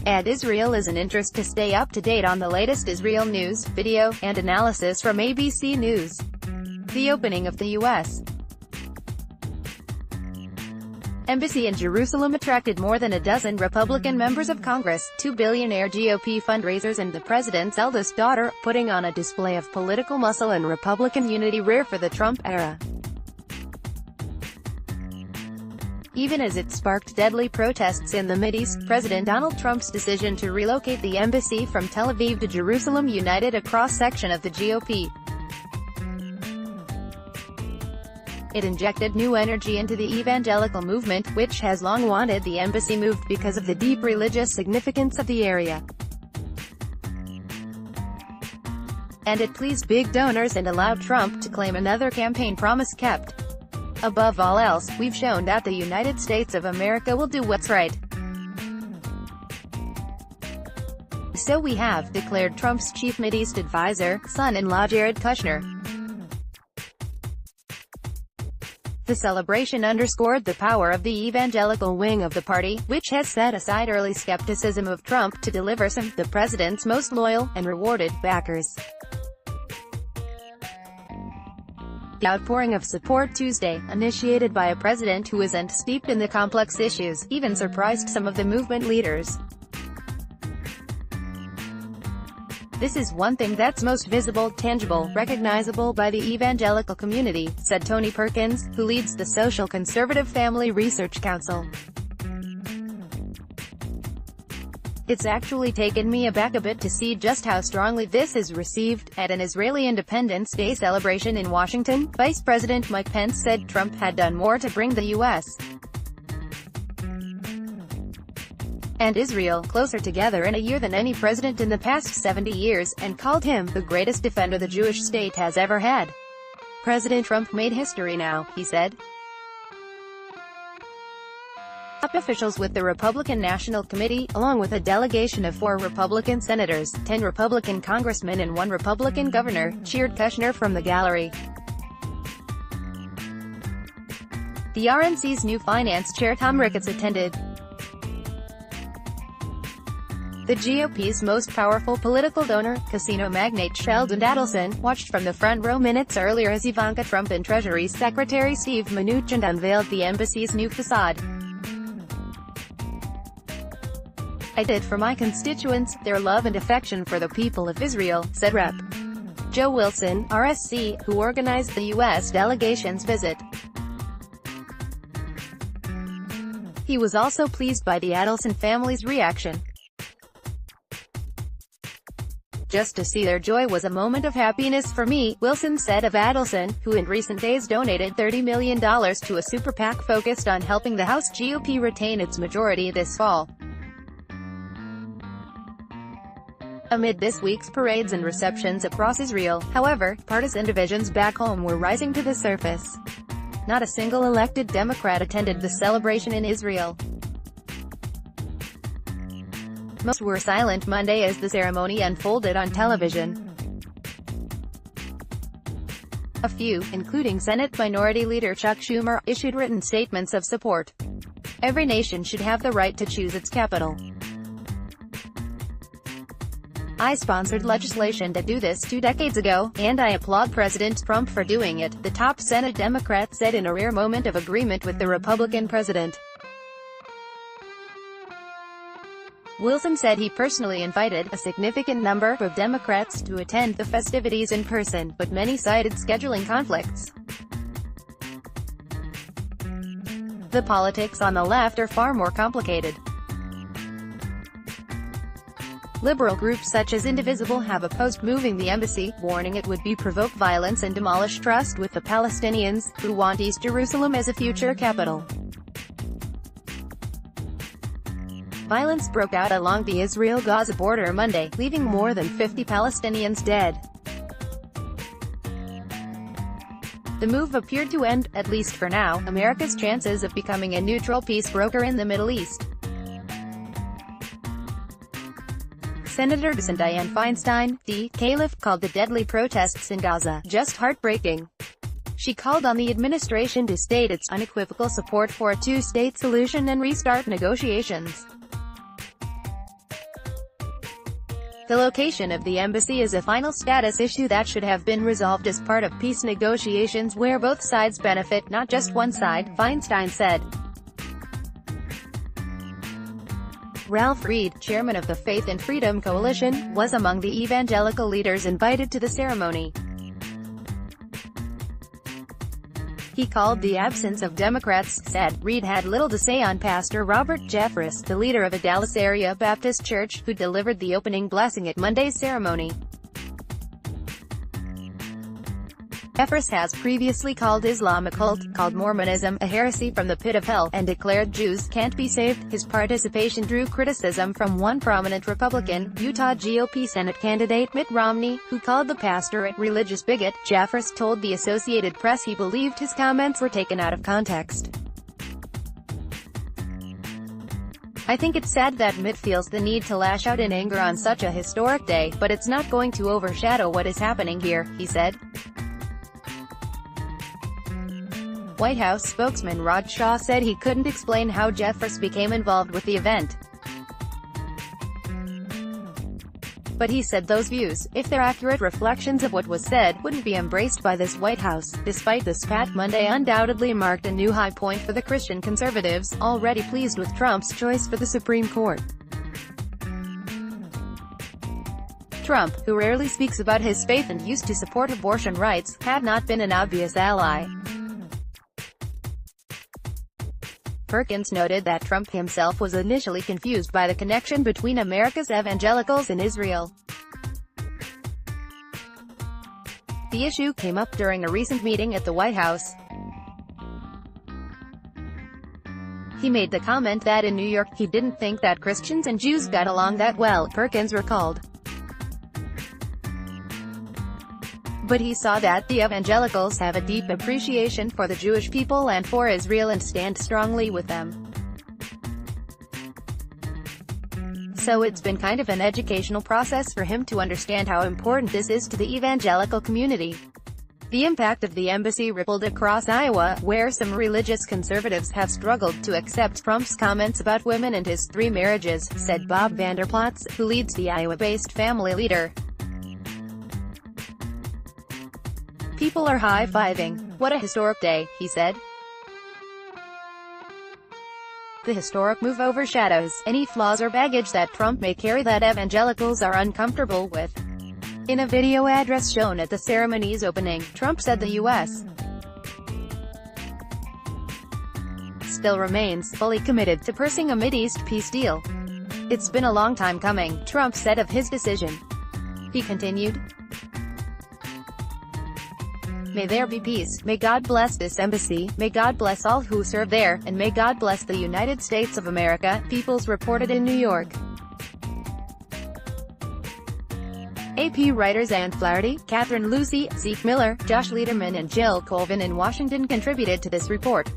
And Israel is an interest to stay up to date on the latest Israel news, video, and analysis from ABC News. The opening of the U.S. Embassy in Jerusalem attracted more than a dozen Republican members of Congress, 2 billionaire GOP fundraisers and the president's eldest daughter, putting on a display of political muscle and Republican unity rare for the Trump era. Even as it sparked deadly protests in the Mideast, President Donald Trump's decision to relocate the embassy from Tel Aviv to Jerusalem united a cross-section of the GOP. It injected new energy into the evangelical movement, which has long wanted the embassy moved because of the deep religious significance of the area. And it pleased big donors and allowed Trump to claim another campaign promise kept. Above all else, we've shown that the United States of America will do what's right. So we have, declared Trump's chief Mideast advisor, son-in-law Jared Kushner. The celebration underscored the power of the evangelical wing of the party, which has set aside early skepticism of Trump to deliver some, the president's most loyal, and rewarded, backers. The outpouring of support Tuesday, initiated by a president who isn't steeped in the complex issues, even surprised some of the movement leaders. This is one thing that's most visible, tangible, recognizable by the evangelical community, said Tony Perkins, who leads the Social Conservative Family Research Council. It's actually taken me aback a bit to see just how strongly this is received. At an Israeli Independence Day celebration in Washington, Vice President Mike Pence said Trump had done more to bring the U.S. and Israel closer together in a year than any president in the past 70 years, and called him the greatest defender the Jewish state has ever had. President Trump made history now, he said. Top officials with the Republican National Committee, along with a delegation of 4 Republican senators, 10 Republican congressmen and 1 Republican governor, cheered Kushner from the gallery. The RNC's new finance chair Tom Ricketts attended. The GOP's most powerful political donor, casino magnate Sheldon Adelson, watched from the front row minutes earlier as Ivanka Trump and Treasury Secretary Steve Mnuchin unveiled the embassy's new facade. "I did for my constituents, their love and affection for the people of Israel," said Rep. Joe Wilson, RSC, who organized the U.S. delegation's visit. He was also pleased by the Adelson family's reaction. "Just to see their joy was a moment of happiness for me," Wilson said of Adelson, who in recent days donated $30 million to a super PAC focused on helping the House GOP retain its majority this fall. Amid this week's parades and receptions across Israel, however, partisan divisions back home were rising to the surface. Not a single elected Democrat attended the celebration in Israel. Most were silent Monday as the ceremony unfolded on television. A few, including Senate Minority Leader Chuck Schumer, issued written statements of support. "Every nation should have the right to choose its capital. I sponsored legislation to do this 2 decades ago, and I applaud President Trump for doing it," the top Senate Democrat said in a rare moment of agreement with the Republican president. Wilson said he personally invited a significant number of Democrats to attend the festivities in person, but many cited scheduling conflicts. "The politics on the left are far more complicated. Liberal groups such as Indivisible have opposed moving the embassy, warning it would provoke violence and demolish trust with the Palestinians, who want East Jerusalem as a future capital." Violence broke out along the Israel-Gaza border Monday, leaving more than 50 Palestinians dead. The move appeared to end, at least for now, America's chances of becoming a neutral peace broker in the Middle East. Senator Dianne Feinstein, the Caliph, called the deadly protests in Gaza just heartbreaking. She called on the administration to state its unequivocal support for a 2-state solution and restart negotiations. The location of the embassy is a final status issue that should have been resolved as part of peace negotiations where both sides benefit, not just one side, Feinstein said. Ralph Reed, chairman of the Faith and Freedom Coalition, was among the evangelical leaders invited to the ceremony. He called the absence of Democrats sad. Reed had little to say on Pastor Robert Jeffress, the leader of a Dallas-area Baptist church, who delivered the opening blessing at Monday's ceremony. Jeffress has previously called Islam a cult, called Mormonism a heresy from the pit of hell, and declared Jews can't be saved. His participation drew criticism from one prominent Republican, Utah GOP Senate candidate Mitt Romney, who called the pastor a religious bigot. Jeffress told the Associated Press he believed his comments were taken out of context. "I think it's sad that Mitt feels the need to lash out in anger on such a historic day, but it's not going to overshadow what is happening here," he said. White House spokesman Rod Shaw said he couldn't explain how Jeffress became involved with the event. But he said those views, if they're accurate reflections of what was said, wouldn't be embraced by this White House. Despite the spat, Monday undoubtedly marked a new high point for the Christian conservatives, already pleased with Trump's choice for the Supreme Court. Trump, who rarely speaks about his faith and used to support abortion rights, had not been an obvious ally. Perkins noted that Trump himself was initially confused by the connection between America's evangelicals and Israel. The issue came up during a recent meeting at the White House. He made the comment that in New York, he didn't think that Christians and Jews got along that well, Perkins recalled. But he saw that the evangelicals have a deep appreciation for the Jewish people and for Israel and stand strongly with them. So it's been kind of an educational process for him to understand how important this is to the evangelical community. The impact of the embassy rippled across Iowa, where some religious conservatives have struggled to accept Trump's comments about women and his 3 marriages, said Bob Vanderplatz, who leads the Iowa-based Family Leader. "People are high-fiving. What a historic day," he said. The historic move overshadows any flaws or baggage that Trump may carry that evangelicals are uncomfortable with. In a video address shown at the ceremony's opening, Trump said the U.S. still remains fully committed to pursuing a Mideast peace deal. "It's been a long time coming," Trump said of his decision. He continued, "May there be peace, may God bless this embassy, may God bless all who serve there, and may God bless the United States of America," Peoples reported in New York. AP writers Ann Flaherty, Catherine Lucy, Zeke Miller, Josh Lederman and Jill Colvin in Washington contributed to this report.